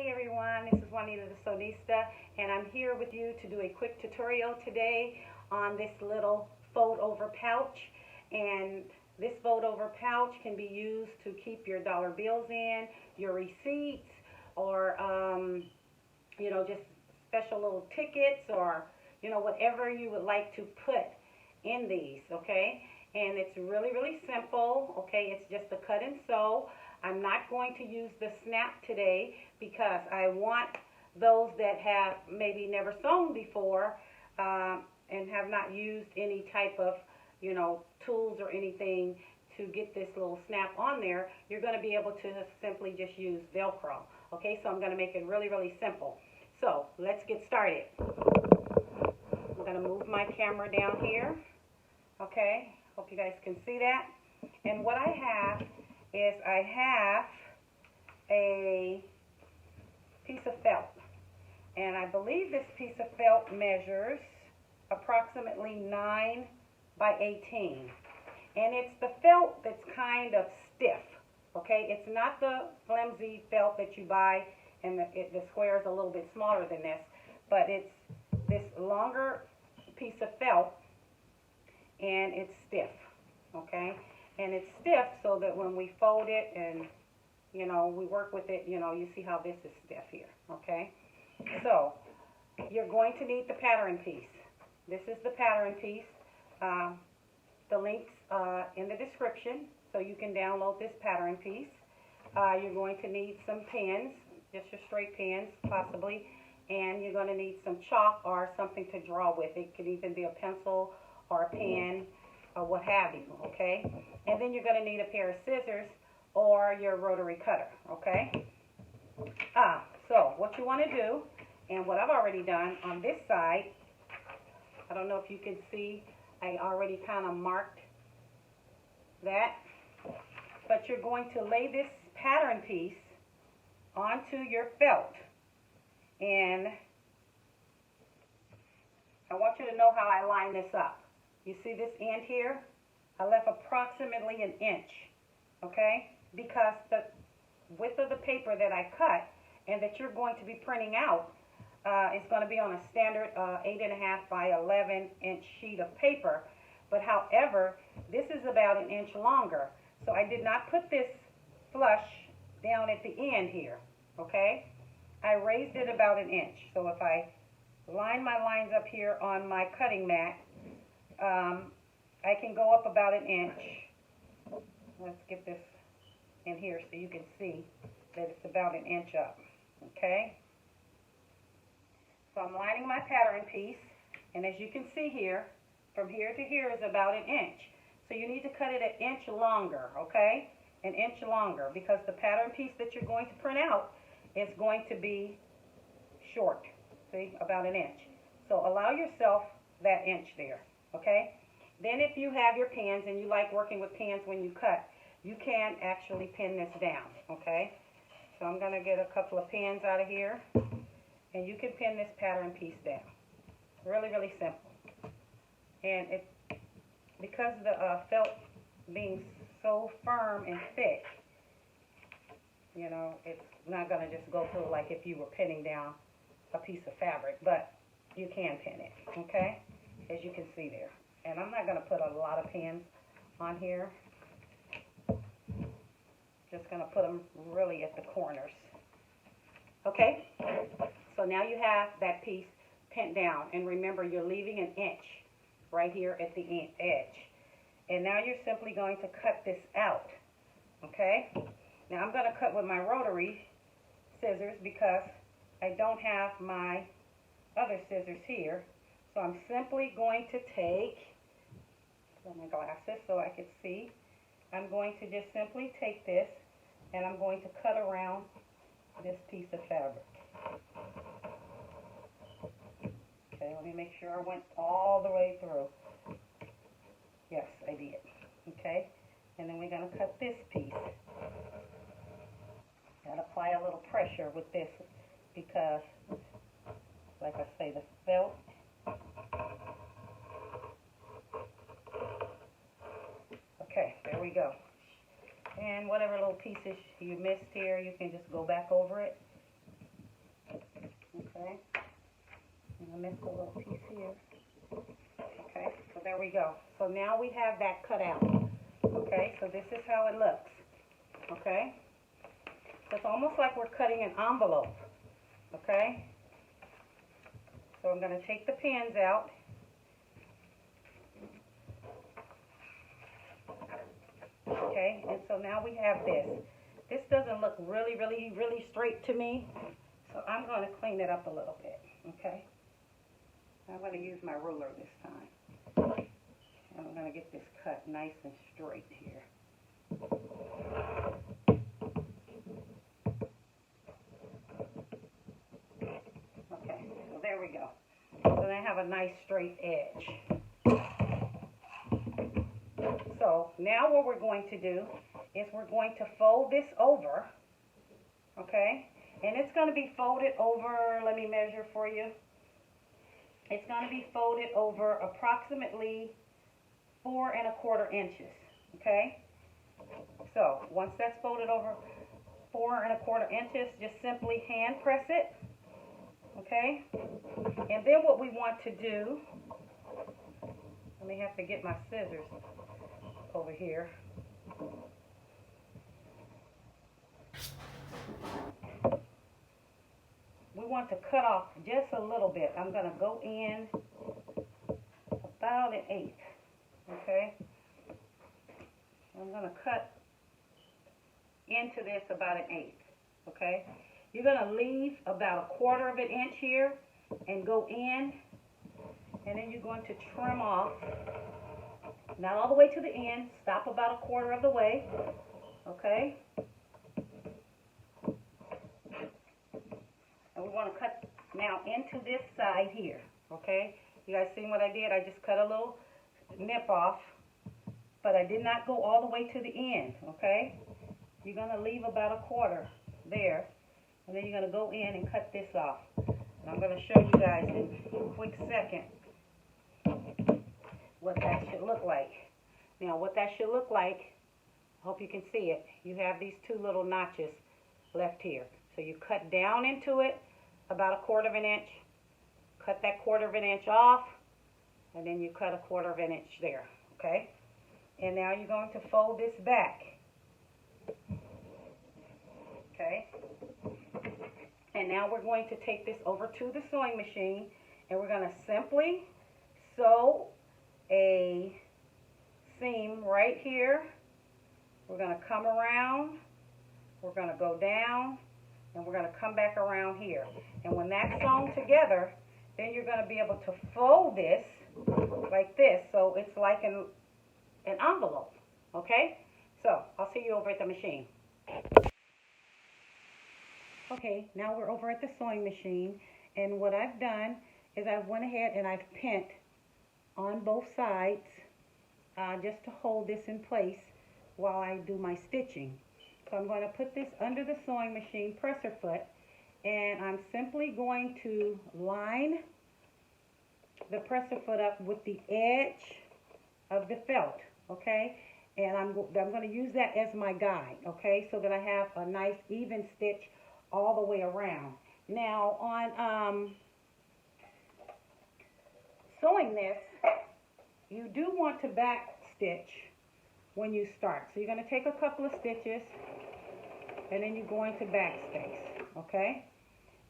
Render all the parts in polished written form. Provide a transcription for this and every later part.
Hey everyone, this is Juanita the Sonista, and I'm here with you to do a quick tutorial today on this little fold over pouch. And this fold over pouch can be used to keep your dollar bills in, your receipts, or just special little tickets, or whatever you would like to put in these, okay? And it's really simple, okay? It's just a cut and sew. I'm not going to use the snap today because I want those that have maybe never sewn before and have not used any type of, tools or anything to get this little snap on there. You're going to be able to simply just use Velcro. Okay, so I'm going to make it really simple. So let's get started. I'm going to move my camera down here. Okay, hope you guys can see that. And what I have is I have a piece of felt, and I believe this piece of felt measures approximately 9 by 18, and it's the felt that's kind of stiff, okay? It's not the flimsy felt that you buy and the square is a little bit smaller than this, but it's this longer piece of felt, and it's stiff, okay? And it's stiff so that when we fold it and, we work with it, you see how this is stiff here, okay? So, you're going to need the pattern piece. This is the pattern piece. The link's in the description, so you can download this pattern piece. You're going to need some pens, just your straight pens, possibly, and you're going to need some chalk or something to draw with. It could even be a pencil or a pen, or what have you, okay? And then you're going to need a pair of scissors or your rotary cutter, okay? So what you want to do, and what I've already done on this side, I don't know if you can see, I already kind of marked that, but you're going to lay this pattern piece onto your felt, and I want you to know how I line this up. You see this end here? I left approximately 1 inch, okay? Because the width of the paper that I cut and that you're going to be printing out is going to be on a standard 8.5 by 11 inch sheet of paper. But however, this is about 1 inch longer. So I did not put this flush down at the end here, okay? I raised it about 1 inch. So if I line my lines up here on my cutting mat, I can go up about 1 inch. Let's get this in here so you can see that it's about 1 inch up, okay? So I'm lining my pattern piece, and as you can see here, from here to here is about 1 inch. So you need to cut it 1 inch longer, okay? 1 inch longer, because the pattern piece that you're going to print out is going to be short, see, about 1 inch. So allow yourself that inch there, okay? Then if you have your pins and you like working with pins when you cut, you can actually pin this down, okay? So I'm going to get a couple of pins out of here, and you can pin this pattern piece down. Really simple. And because the felt being so firm and thick, it's not going to just go through like if you were pinning down a piece of fabric, but you can pin it, okay? As you can see there. And I'm not going to put a lot of pins on here. Just going to put them really at the corners. Okay? So now you have that piece pinned down. And remember, you're leaving 1 inch right here at the edge. And now you're simply going to cut this out. Okay? Now I'm going to cut with my rotary scissors because I don't have my other scissors here. So I'm simply going to take my glasses so I can see. I'm going to just simply take this and I'm going to cut around this piece of fabric. Okay, let me make sure I went all the way through. Yes, I did. Okay, and then we're going to cut this piece. And apply a little pressure with this because, like I say, the felt we go. And whatever little pieces you missed here, you can just go back over it Okay, and I missed a little piece here. Okay, so there we go. So now we have that cut out. Okay, so this is how it looks. Okay, so it's almost like we're cutting an envelope. Okay, so I'm going to take the pins out. Okay, and so now we have this. This doesn't look really straight to me, so I'm going to clean it up a little bit. Okay, I'm going to use my ruler this time. And I'm going to get this cut nice and straight here. Okay, so there we go. So then I have a nice straight edge. So now what we're going to do is we're going to fold this over, okay? And it's going to be folded over, let me measure for you. It's going to be folded over approximately 4 1/4 inches, okay? So once that's folded over 4 1/4 inches, just simply hand press it, okay? And then what we want to do, let me have to get my scissors over here. We want to cut off just a little bit. I'm going to go in about 1/8, okay? I'm going to cut into this about 1/8, okay? You're going to leave about 1/4 inch here and go in, and then you're going to trim off, not all the way to the end, stop about 1/4 of the way, okay? And we want to cut now into this side here, okay? You guys seen what I did? I just cut a little nip off, but I did not go all the way to the end, okay? You're going to leave about 1/4 there, and then you're going to go in and cut this off. And I'm going to show you guys in a quick second what that should look like. Now, what that should look like, I hope you can see it. You have these 2 little notches left here. So you cut down into it about 1/4 inch, cut that 1/4 inch off, and then you cut 1/4 inch there, okay? And now you're going to fold this back, okay? And now we're going to take this over to the sewing machine, and we're going to simply sew a seam right here. We're going to come around, we're going to go down, and we're going to come back around here. And when that's sewn together, then you're going to be able to fold this like this, so it's like an envelope, okay? So I'll see you over at the machine. Okay, now we're over at the sewing machine, and what I've done is I went ahead and I've pinned on both sides just to hold this in place while I do my stitching. So I'm going to put this under the sewing machine presser foot, and I'm simply going to line the presser foot up with the edge of the felt, okay? And I'm going to use that as my guide, okay, so that I have a nice even stitch all the way around. Now on sewing this, you do want to back stitch when you start. So you're going to take a couple of stitches and then you're going to backspace, okay?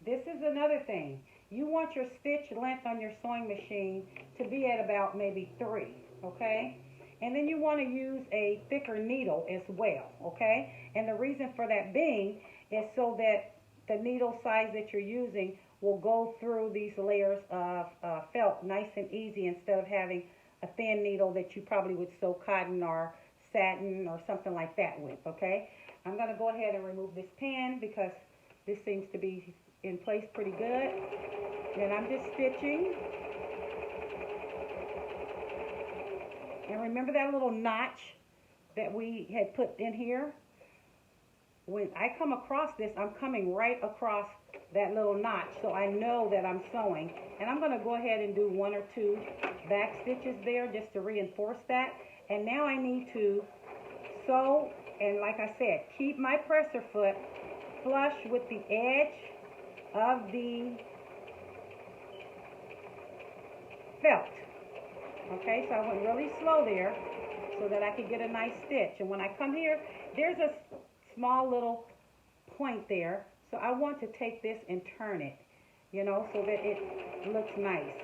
This is another thing. You want your stitch length on your sewing machine to be at about maybe 3, okay? And then you want to use a thicker needle as well, okay? And the reason for that being is so that the needle size that you're using will go through these layers of felt nice and easy, instead of having a thin needle that you probably would sew cotton or satin or something like that with, okay? I'm going to go ahead and remove this pin because this seems to be in place pretty good. And I'm just stitching. And remember that little notch that we had put in here? When I come across this, I'm coming right across that little notch, so I know that I'm sewing. And I'm going to go ahead and do 1 or 2 back stitches there just to reinforce that. And now I need to sew, and like I said, keep my presser foot flush with the edge of the felt. Okay, so I went really slow there so that I could get a nice stitch. And when I come here, there's a small little point there. So I want to take this and turn it, you know, so that it looks nice.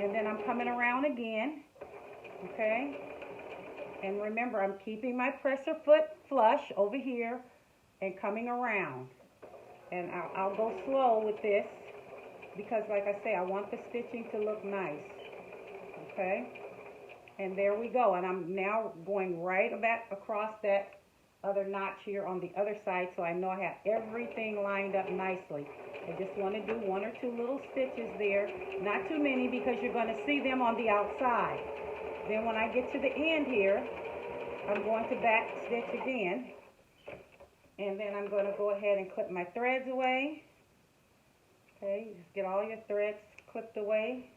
And then I'm coming around again, okay? And remember, I'm keeping my presser foot flush over here and coming around. And I'll go slow with this because, like I say, I want the stitching to look nice. Okay? And there we go. And I'm now going right about across that other notch here on the other side, so I know I have everything lined up nicely. I just want to do 1 or 2 little stitches there. Not too many because you're going to see them on the outside. Then when I get to the end here, I'm going to back stitch again. And then I'm going to go ahead and clip my threads away. Okay, just get all your threads clipped away.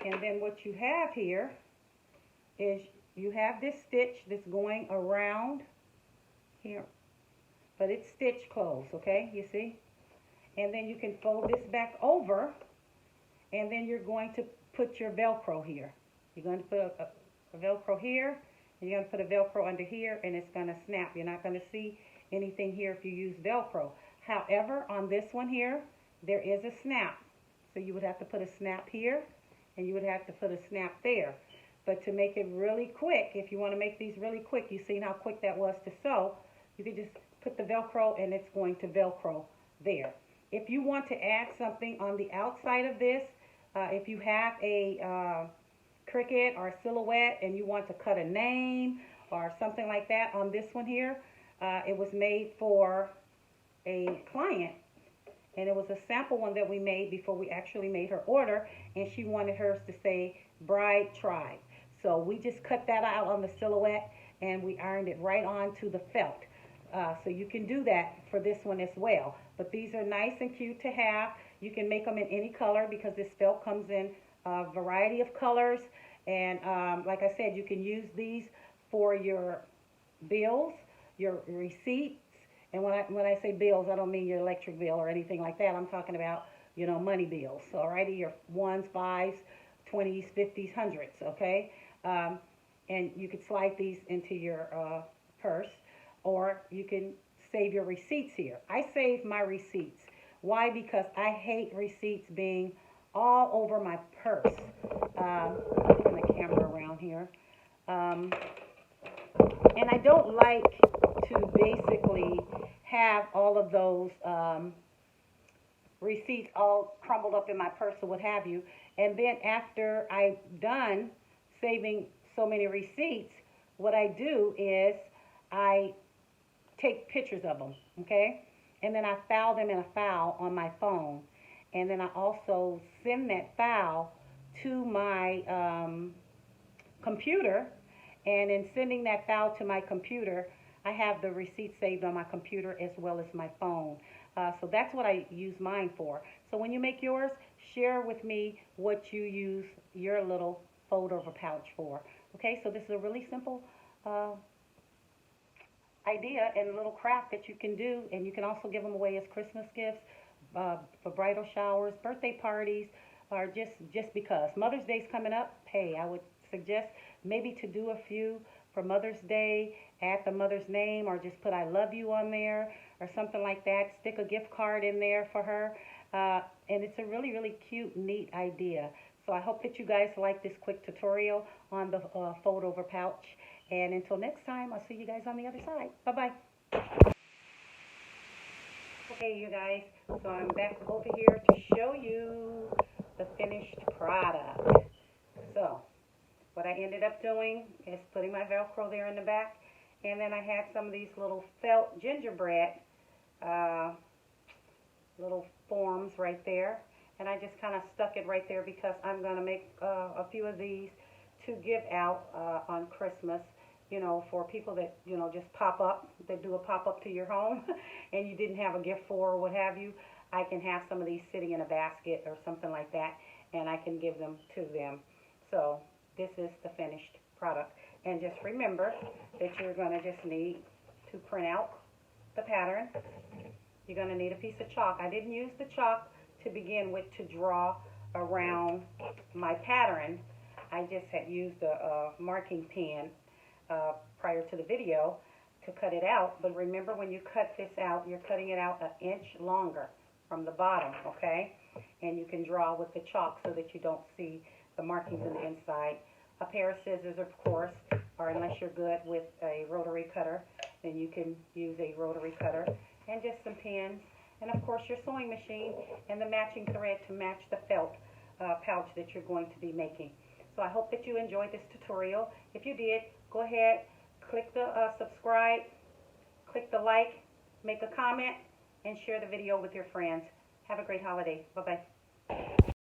And then what you have here is you have this stitch that's going around here. But it's stitch closed, okay? You see? And then you can fold this back over. And then you're going to put your Velcro here. You're going to put a Velcro here. And you're going to put a Velcro under here. And it's going to snap. You're not going to see anything here if you use Velcro. However, on this one here, there is a snap. So you would have to put a snap here. And you would have to put a snap there. But to make it really quick, if you want to make these really quick, you seen how quick that was to sew, you could just put the Velcro and it's going to Velcro there. If you want to add something on the outside of this, if you have a Cricut or a silhouette and you want to cut a name or something like that on this one here, it was made for a client. And it was a sample one that we made before we actually made her order. And she wanted hers to say Bride Tribe. So we just cut that out on the silhouette and we ironed it right onto the felt. So you can do that for this one as well. But these are nice and cute to have. You can make them in any color because this felt comes in a variety of colors. And like I said, you can use these for your bills, your receipts. And when I say bills, I don't mean your electric bill or anything like that. I'm talking about, you know, money bills. Alrighty, your 1s, 5s, 20s, 50s, 100s, okay? And you could slide these into your purse, or you can save your receipts here. I save my receipts. Why? Because I hate receipts being all over my purse. Turn the camera around here. And I don't like to basically have all of those receipts all crumbled up in my purse or what have you. And then after I'm done saving so many receipts, what I do is I take pictures of them, okay? And then I file them in a file on my phone. And then I also send that file to my computer. And in sending that file to my computer, I have the receipt saved on my computer as well as my phone. So that's what I use mine for. So when you make yours, share with me what you use your little fold over pouch for. Okay, so this is a really simple idea and little craft that you can do, and you can also give them away as Christmas gifts, for bridal showers, birthday parties, or just because. Mother's Day's coming up. Hey, I would suggest maybe to do a few for Mother's Day, add the mother's name, or just put I love you on there or something like that. Stick a gift card in there for her. And it's a really, really cute, neat idea. So I hope that you guys like this quick tutorial on the fold over pouch. And until next time, I'll see you guys on the other side. Bye-bye. Okay, you guys, so I'm back over here to show you the finished product. So what I ended up doing is putting my Velcro there in the back, and then I had some of these little felt gingerbread little forms right there, and I just kind of stuck it right there because I'm going to make a few of these to give out on Christmas, you know, for people that, you know, just pop up, that do a pop-up to your home and you didn't have a gift for or what have you. I can have some of these sitting in a basket or something like that, and I can give them to them. So this is the finished product. And just remember that you're going to just need to print out the pattern. You're going to need a piece of chalk. I didn't use the chalk to begin with to draw around my pattern. I just had used a marking pen prior to the video to cut it out, but remember, when you cut this out, you're cutting it out 1 inch longer from the bottom, okay? And you can draw with the chalk so that you don't see the markings in the inside. A pair of scissors, of course, or unless you're good with a rotary cutter, then you can use a rotary cutter, and just some pins, and of course your sewing machine and the matching thread to match the felt pouch that you're going to be making. So I hope that you enjoyed this tutorial. If you did, go ahead, click the subscribe, click the like, make a comment, and share the video with your friends. Have a great holiday. Bye-bye.